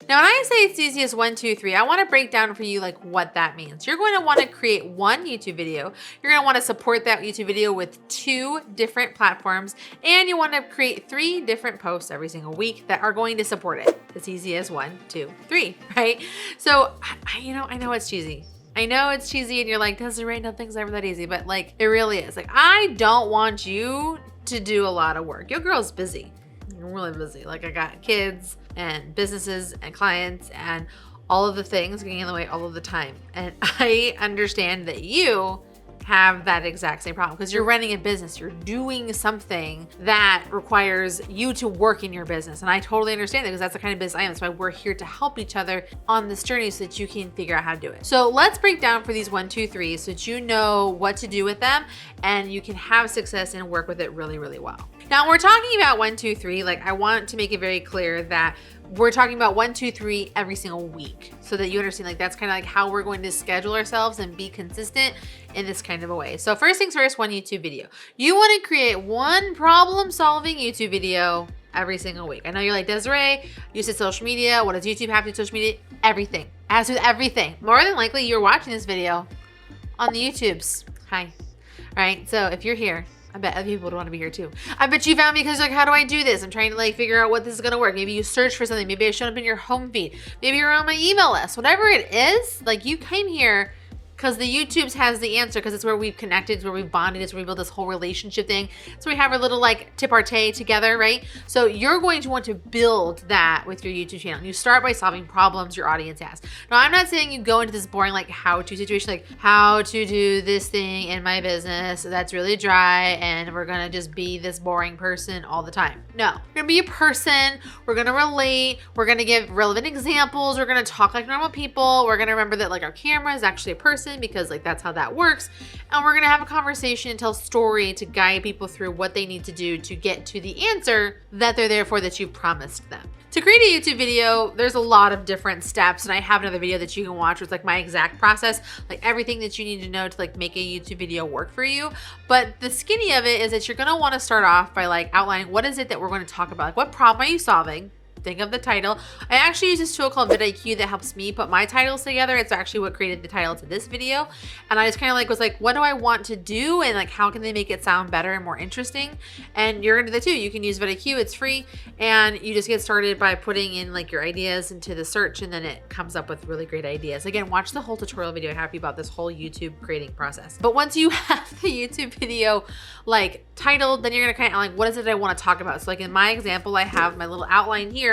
Now, when I say it's easy as 1, 2, 3, I want to break down for you like what that means. You're going to want to create one YouTube video. You're going to want to support that YouTube video with 2 different platforms, and you want to create 3 different posts every single week that are going to support it. It's easy as 1, 2, 3, right? So, I know it's cheesy. I know it's cheesy and you're like, Desiree, nothing's ever that easy, but like it really is. Like, I don't want you to do a lot of work. Your girl's busy. I'm really busy. Like, I got kids and businesses and clients and all of the things getting in the way all of the time. And I understand that you have that exact same problem because you're running a business. You're doing something that requires you to work in your business. And I totally understand that because that's the kind of business I am. That's why we're here to help each other on this journey so that you can figure out how to do it. So let's break down for these 1, 2, 3 so that you know what to do with them and you can have success and work with it really, really well. Now, when we're talking about 1, 2, 3, like I want to make it very clear that we're talking about 1, 2, 3 every single week so that you understand like that's kind of like how we're going to schedule ourselves and be consistent in this kind of a way. So first things first, 1 YouTube video. You want to create 1 problem-solving YouTube video every single week. I know you're like, Desiree, you said social media. What does YouTube have to do with social media? Everything. It has to do with everything. More than likely, you're watching this video on the YouTubes. Hi. All right, so if you're here, I bet other people would want to be here too. I bet you found me because like, how do I do this? I'm trying to like figure out what this is going to work. Maybe you search for something. Maybe I showed up in your home feed. Maybe you're on my email list. Whatever it is, like you came here because the YouTubes has the answer because it's where we've connected, it's where we've bonded, it's where we build this whole relationship thing. So we have our little like tip-partay together, right? So you're going to want to build that with your YouTube channel. You start by solving problems your audience has. Now, I'm not saying you go into this boring like how-to situation, like how to do this thing in my business that's really dry and we're gonna just be this boring person all the time. No, we're gonna be a person, we're gonna relate, we're gonna give relevant examples, we're gonna talk like normal people, we're gonna remember that like our camera is actually a person because like that's how that works. And we're gonna have a conversation and tell a story to guide people through what they need to do to get to the answer that they're there for that you've promised them. To create a YouTube video, there's a lot of different steps, and I have another video that you can watch with like my exact process, like everything that you need to know to like make a YouTube video work for you. But the skinny of it is that you're gonna wanna start off by like outlining what is it that we're gonna talk about. Like what problem are you solving? Think of the title. I actually use this tool called vidIQ that helps me put my titles together. It's actually what created the title to this video. And I just kind of like was like, what do I want to do? And like, how can they make it sound better and more interesting? And you're gonna do that too. You can use vidIQ, it's free. And you just get started by putting in like your ideas into the search and then it comes up with really great ideas. Again, watch the whole tutorial video I have about this whole YouTube creating process. But once you have the YouTube video like titled, then you're gonna kind of like, what is it I wanna talk about? So like in my example, I have my little outline here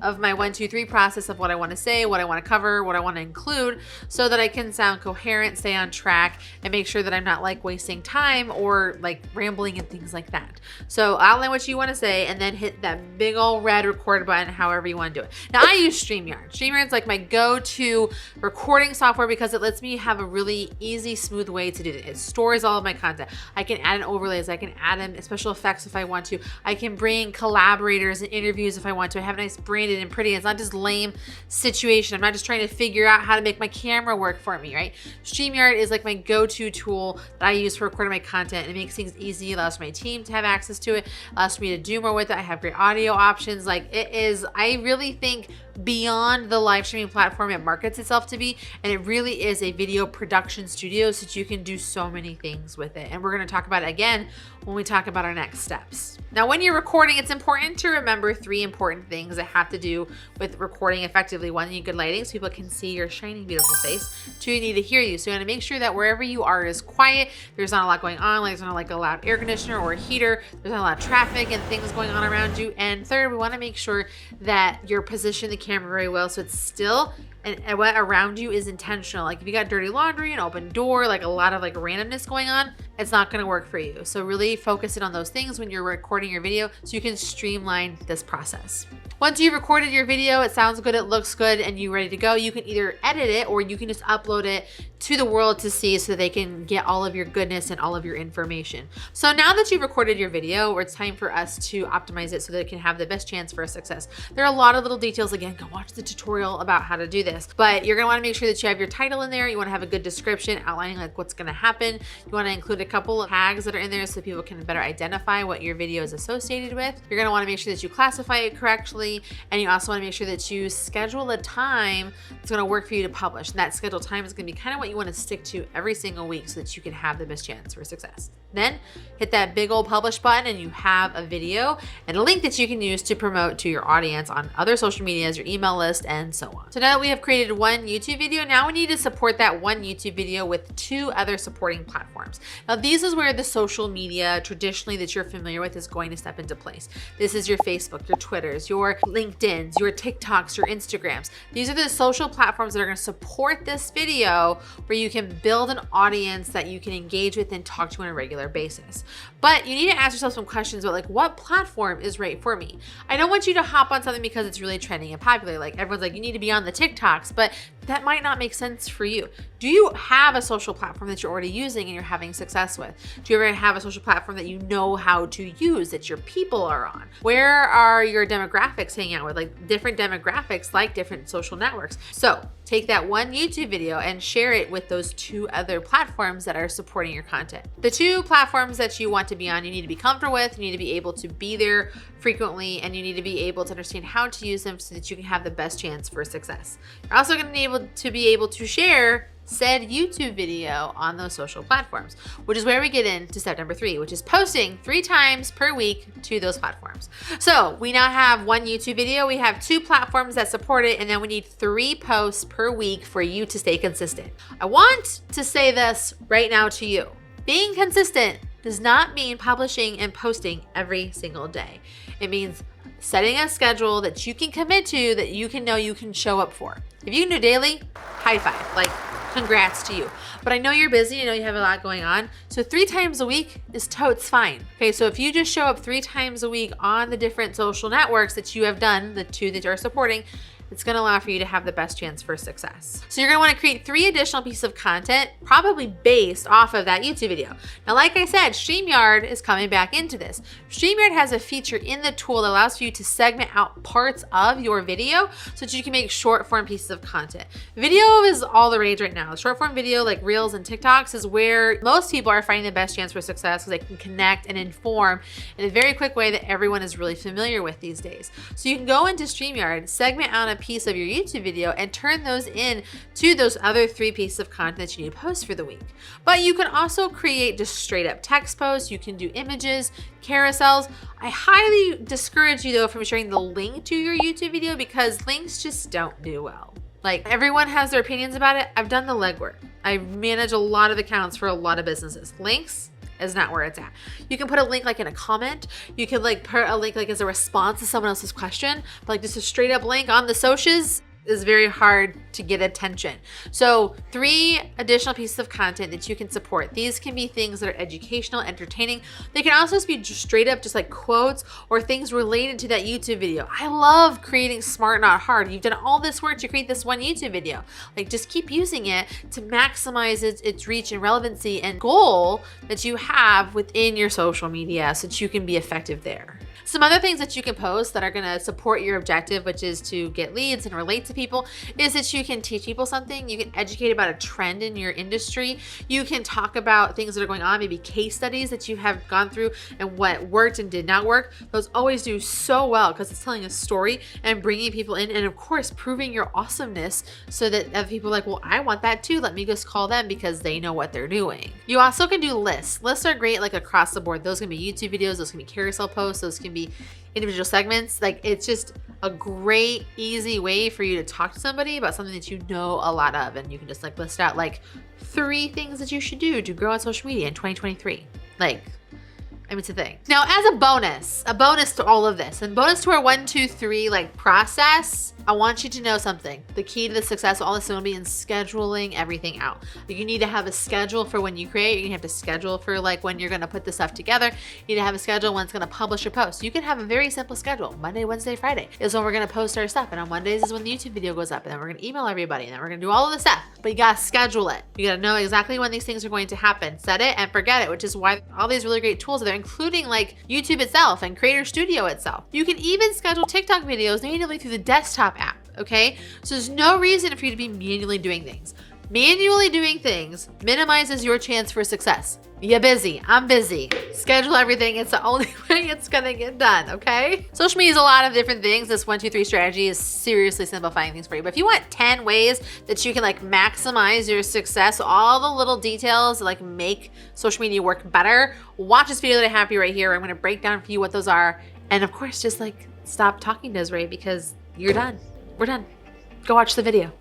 of my 1, 2, 3 process of what I want to say, what I want to cover, what I want to include so that I can sound coherent, stay on track, and make sure that I'm not like wasting time or like rambling and things like that. So outline what you want to say and then hit that big old red record button however you want to do it. Now I use StreamYard. StreamYard's like my go-to recording software because it lets me have a really easy, smooth way to do it. It stores all of my content. I can add in overlays. I can add in special effects if I want to. I can bring collaborators and interviews if I want to. I have nice branded and pretty. It's not just lame situation. I'm not just trying to figure out how to make my camera work for me, right? StreamYard is like my go-to tool that I use for recording my content. It makes things easy, allows my team to have access to it, allows me to do more with it. I have great audio options. Like it is, I really think beyond the live streaming platform it markets itself to be, and it really is a video production studio so that you can do so many things with it. And we're going to talk about it again when we talk about our next steps. Now, when you're recording, it's important to remember 3 important things that have to do with recording effectively. 1, you need good lighting so people can see your shining, beautiful face. 2, you need to hear you. So you want to make sure that wherever you are is quiet. There's not a lot going on. Like there's not like a loud air conditioner or a heater. There's not a lot of traffic and things going on around you. And 3rd, we want to make sure that you're positioning the camera very well so it's still and what around you is intentional. Like if you got dirty laundry, an open door, like a lot of like randomness going on, it's not going to work for you. So really focus in on those things when you're recording your video so you can streamline this process. Once you've recorded your video, it sounds good, it looks good, and you're ready to go, you can either edit it or you can just upload it to the world to see so they can get all of your goodness and all of your information. So now that you've recorded your video, it's time for us to optimize it so that it can have the best chance for a success. There are a lot of little details. Again, go watch the tutorial about how to do this. this, but you're gonna wanna make sure that you have your title in there. You wanna have a good description outlining like what's gonna happen. You wanna include a couple of tags that are in there so people can better identify what your video is associated with. You're gonna wanna make sure that you classify it correctly, and you also wanna make sure that you schedule a time that's gonna work for you to publish. And that scheduled time is gonna be kind of what you wanna stick to every single week so that you can have the best chance for success. Then hit that big old publish button and you have a video and a link that you can use to promote to your audience on other social medias, your email list, and so on. So now that we have created one YouTube video, now we need to support that one YouTube video with 2 other supporting platforms. Now these is where the social media traditionally that you're familiar with is going to step into place. This is your Facebook, your Twitters, your LinkedIns, your TikToks, your Instagrams. These are the social platforms that are gonna support this video where you can build an audience that you can engage with and talk to on a regular basis. But you need to ask yourself some questions about like, what platform is right for me? I don't want you to hop on something because it's really trending and popular. Like everyone's like, you need to be on the TikToks, but that might not make sense for you. Do you have a social platform that you're already using and you're having success with? Do you ever have a social platform that you know how to use, that your people are on? Where are your demographics hanging out with? Like different demographics, like different social networks. So take that one YouTube video and share it with those 2 other platforms that are supporting your content. The 2 platforms that you want to be on, you need to be comfortable with, you need to be able to be there frequently, and you need to be able to understand how to use them so that you can have the best chance for success. You're also going to be able to share said YouTube video on those social platforms, which is where we get into step number 3, which is posting 3 times per week to those platforms. So we now have one YouTube video, we have 2 platforms that support it, and then we need 3 posts per week for you to stay consistent. I want to say this right now to you. Being consistent does not mean publishing and posting every single day. It means setting a schedule that you can commit to, that you can know you can show up for. If you can do daily, high five, like congrats to you. But I know you're busy, I know you have a lot going on. So 3 times a week is totes fine. Okay, so if you just show up 3 times a week on the different social networks that you have done, the 2 that you're supporting, it's gonna allow for you to have the best chance for success. So you're gonna wanna create 3 additional pieces of content, probably based off of that YouTube video. Now, like I said, StreamYard is coming back into this. StreamYard has a feature in the tool that allows for you to segment out parts of your video so that you can make short form pieces of content. Video is all the rage right now. Short form video like Reels and TikToks is where most people are finding the best chance for success because they can connect and inform in a very quick way that everyone is really familiar with these days. So you can go into StreamYard, segment out a piece of your YouTube video and turn those in to those other 3 pieces of content that you need to post for the week. But you can also create just straight up text posts. You can do images, carousels. I highly discourage you though from sharing the link to your YouTube video because links just don't do well. Like everyone has their opinions about it. I've done the legwork. I manage a lot of accounts for a lot of businesses. Links is not where it's at. You can put a link like in a comment. You can like put a link like as a response to someone else's question, but like just a straight up link on the socials is very hard to get attention. So 3 additional pieces of content that you can support. These can be things that are educational, entertaining. They can also be just straight up just like quotes or things related to that YouTube video. I love creating smart, not hard. You've done all this work to create this one YouTube video. Like just keep using it to maximize its reach and relevancy and goal that you have within your social media so that you can be effective there. Some other things that you can post that are gonna support your objective, which is to get leads and relate to people, is that you can teach people something. You can educate about a trend in your industry. You can talk about things that are going on, maybe case studies that you have gone through and what worked and did not work. Those always do so well because it's telling a story and bringing people in and of course proving your awesomeness so that other people are like, well, I want that too. Let me just call them because they know what they're doing. You also can do lists. Lists are great like across the board. Those can be YouTube videos, those can be carousel posts, those can be individual segments. Like it's just a great, easy way for you to talk to somebody about something that you know a lot of. And you can just like list out like 3 things that you should do to grow on social media in 2023. Like, I mean, it's a thing. Now, as a bonus to all of this, and bonus to our 1, 2, 3 like process, I want you to know something. The key to the success of all this is going to be in scheduling everything out. You need to have a schedule for when you create. You're going to have to schedule for like when you're going to put the stuff together. You need to have a schedule when it's going to publish your post. You can have a very simple schedule. Monday, Wednesday, Friday is when we're going to post our stuff. And on Mondays is when the YouTube video goes up. And then we're going to email everybody. And then we're going to do all of the stuff. But you got to schedule it. You got to know exactly when these things are going to happen. Set it and forget it, which is why all these really great tools are there, including like YouTube itself and Creator Studio itself. You can even schedule TikTok videos natively through the desktop app. okay? So there's no reason for you to be manually doing things. Manually doing things minimizes your chance for success. You're busy, I'm busy. Schedule everything, it's the only way it's gonna get done, okay? Social media is a lot of different things. This 1, 2, 3 strategy is seriously simplifying things for you. But if you want 10 ways that you can like maximize your success, all the little details that like make social media work better, watch this video that I have for you right here. I'm gonna break down for you what those are. And of course, just like stop talking, Desiree, because you're done. We're done. Go watch the video.